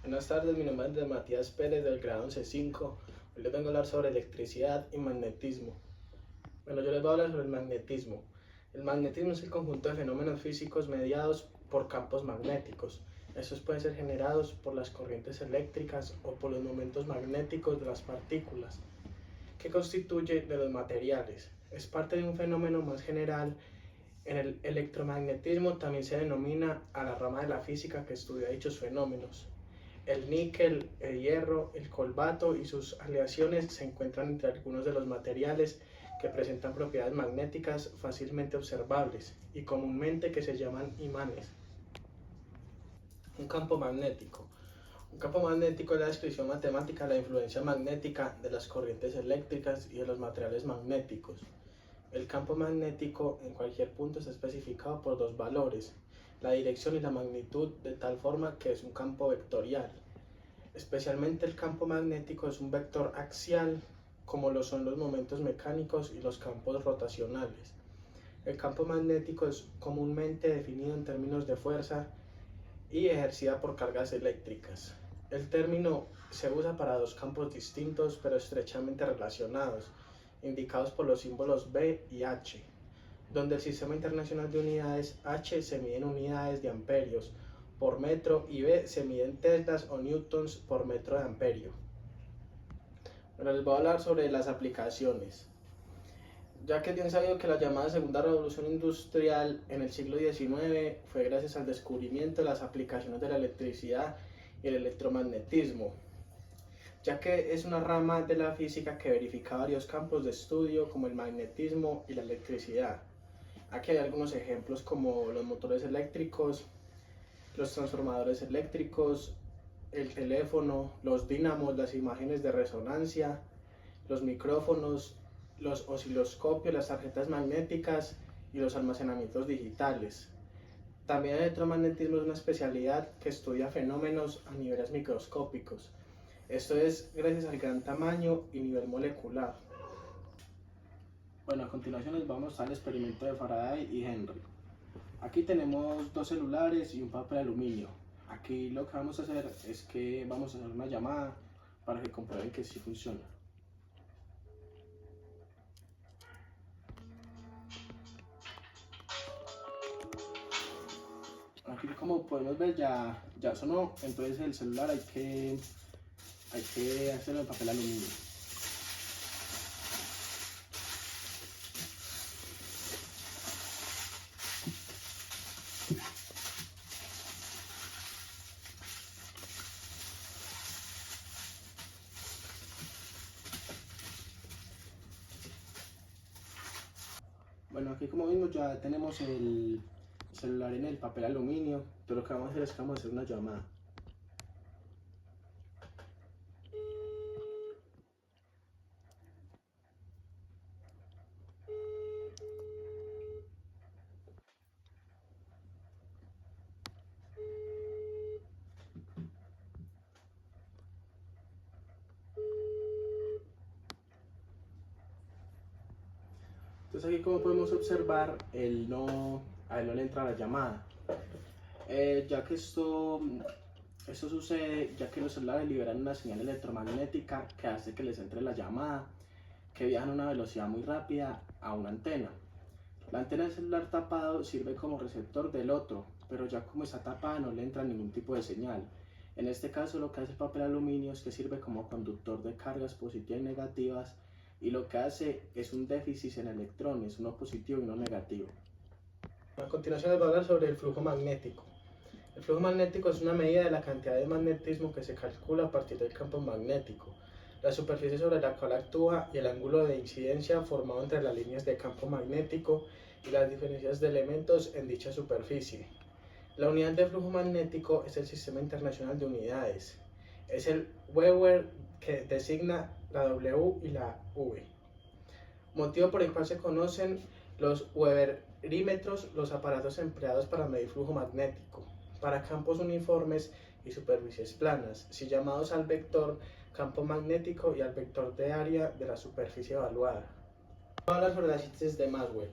Buenas tardes, mi nombre es Matías Pérez del grado 11.5. Hoy les vengo a hablar sobre electricidad y magnetismo. Bueno, yo les voy a hablar sobre el magnetismo. El magnetismo es el conjunto de fenómenos físicos mediados por campos magnéticos. Estos pueden ser generados por las corrientes eléctricas o por los momentos magnéticos de las partículas, que constituye de los materiales. Es parte de un fenómeno más general. En el electromagnetismo también se denomina a la rama de la física que estudia dichos fenómenos. El níquel, el hierro, el cobalto y sus aleaciones se encuentran entre algunos de los materiales que presentan propiedades magnéticas fácilmente observables y comúnmente que se llaman imanes. Un campo magnético. Un campo magnético es la descripción matemática de la influencia magnética de las corrientes eléctricas y de los materiales magnéticos. El campo magnético en cualquier punto está especificado por dos valores, la dirección y la magnitud, de tal forma que es un campo vectorial. Especialmente el campo magnético es un vector axial, como lo son los momentos mecánicos y los campos rotacionales. El campo magnético es comúnmente definido en términos de fuerza y ejercida por cargas eléctricas. El término se usa para dos campos distintos pero estrechamente relacionados, indicados por los símbolos B y H, donde el Sistema Internacional de Unidades H se mide en unidades de amperios por metro y B se mide en teslas o newtons por metro de amperio. Bueno, les voy a hablar sobre las aplicaciones. Ya que tienen sabido que la llamada segunda revolución industrial en el siglo XIX fue gracias al descubrimiento de las aplicaciones de la electricidad y el electromagnetismo, ya que es una rama de la física que verifica varios campos de estudio como el magnetismo y la electricidad. Aquí hay algunos ejemplos como los motores eléctricos, los transformadores eléctricos, el teléfono, los dínamos, las imágenes de resonancia, los micrófonos, los osciloscopios, las tarjetas magnéticas y los almacenamientos digitales. También el electromagnetismo es una especialidad que estudia fenómenos a niveles microscópicos. Esto es gracias al gran tamaño y nivel molecular. Bueno, a continuación les vamos a mostrar el experimento de Faraday y Henry. Aquí tenemos dos celulares y un papel aluminio. Aquí lo que vamos a hacer es que vamos a hacer una llamada para que comprueben que sí funciona. Aquí como podemos ver ya sonó, entonces el celular hay que hacerlo en papel aluminio. Bueno, aquí como vimos ya tenemos el celular en el papel aluminio, entonces lo que vamos a hacer es que vamos a hacer una llamada. Entonces aquí como podemos observar, a él no le entra la llamada. Ya que esto sucede, ya que los celulares liberan una señal electromagnética que hace que les entre la llamada, que viaja a una velocidad muy rápida a una antena. La antena del celular tapado sirve como receptor del otro, pero ya como está tapada no le entra ningún tipo de señal. En este caso lo que hace el papel aluminio es que sirve como conductor de cargas positivas y negativas, y lo que hace es un déficit en electrones, uno positivo y uno negativo. A continuación les voy a hablar sobre el flujo magnético. El flujo magnético es una medida de la cantidad de magnetismo que se calcula a partir del campo magnético, la superficie sobre la cual actúa y el ángulo de incidencia formado entre las líneas de campo magnético y las diferencias de elementos en dicha superficie. La unidad de flujo magnético es el Sistema Internacional de Unidades. Es el Weber que designa la W y la V. Motivo por el cual se conocen los weberímetros, los aparatos empleados para medir flujo magnético, para campos uniformes y superficies planas, si llamados al vector campo magnético y al vector de área de la superficie evaluada. Vamos a hablar sobre las síntesis de Maxwell.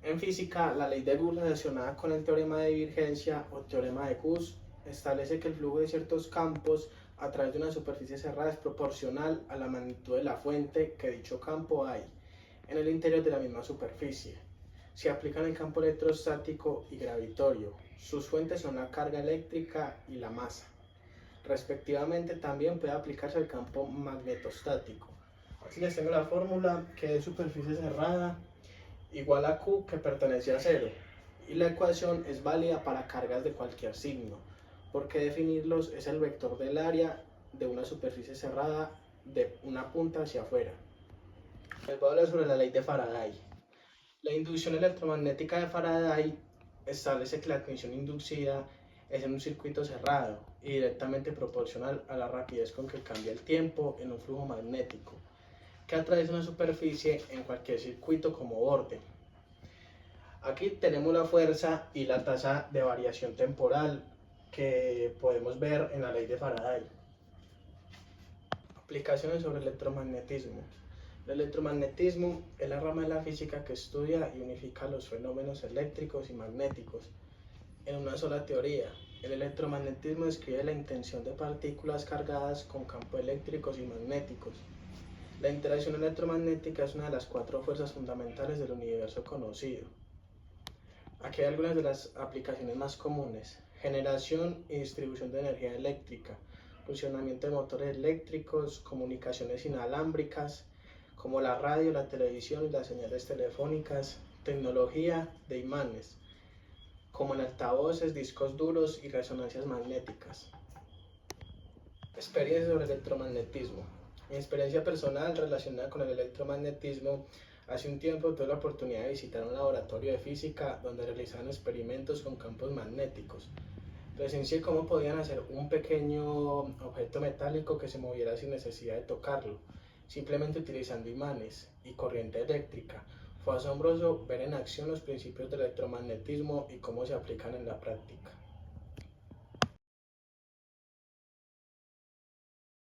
En física, la ley de Gould relacionada con el teorema de divergencia o teorema de Gauss establece que el flujo de ciertos campos a través de una superficie cerrada es proporcional a la magnitud de la fuente que dicho campo hay en el interior de la misma superficie. Se aplican el campo electrostático y gravitorio. Sus fuentes son la carga eléctrica y la masa. Respectivamente, también puede aplicarse el campo magnetostático. Aquí les tengo la fórmula, que es superficie cerrada igual a Q, que pertenece a cero. Y la ecuación es válida para cargas de cualquier signo, porque definirlos es el vector del área de una superficie cerrada de una punta hacia afuera. Les voy a hablar sobre la ley de Faraday. La inducción electromagnética de Faraday establece que la tensión inducida es en un circuito cerrado y directamente proporcional a la rapidez con que cambia el tiempo en un flujo magnético que atraviesa una superficie en cualquier circuito como borde. Aquí tenemos la fuerza y la tasa de variación temporal que podemos ver en la ley de Faraday. Aplicaciones sobre electromagnetismo. El electromagnetismo es la rama de la física que estudia y unifica los fenómenos eléctricos y magnéticos en una sola teoría. El electromagnetismo describe la interacción de partículas cargadas con campos eléctricos y magnéticos. La interacción electromagnética es una de las 4 fuerzas fundamentales del universo conocido. Aquí hay algunas de las aplicaciones más comunes: generación y distribución de energía eléctrica, funcionamiento de motores eléctricos, comunicaciones inalámbricas, como la radio, la televisión y las señales telefónicas, tecnología de imanes, como en altavoces, discos duros y resonancias magnéticas. Experiencia sobre electromagnetismo. Mi experiencia personal relacionada con el electromagnetismo: hace un tiempo tuve la oportunidad de visitar un laboratorio de física donde realizaban experimentos con campos magnéticos. Presencié cómo podían hacer un pequeño objeto metálico que se moviera sin necesidad de tocarlo, simplemente utilizando imanes y corriente eléctrica. Fue asombroso ver en acción los principios del electromagnetismo y cómo se aplican en la práctica.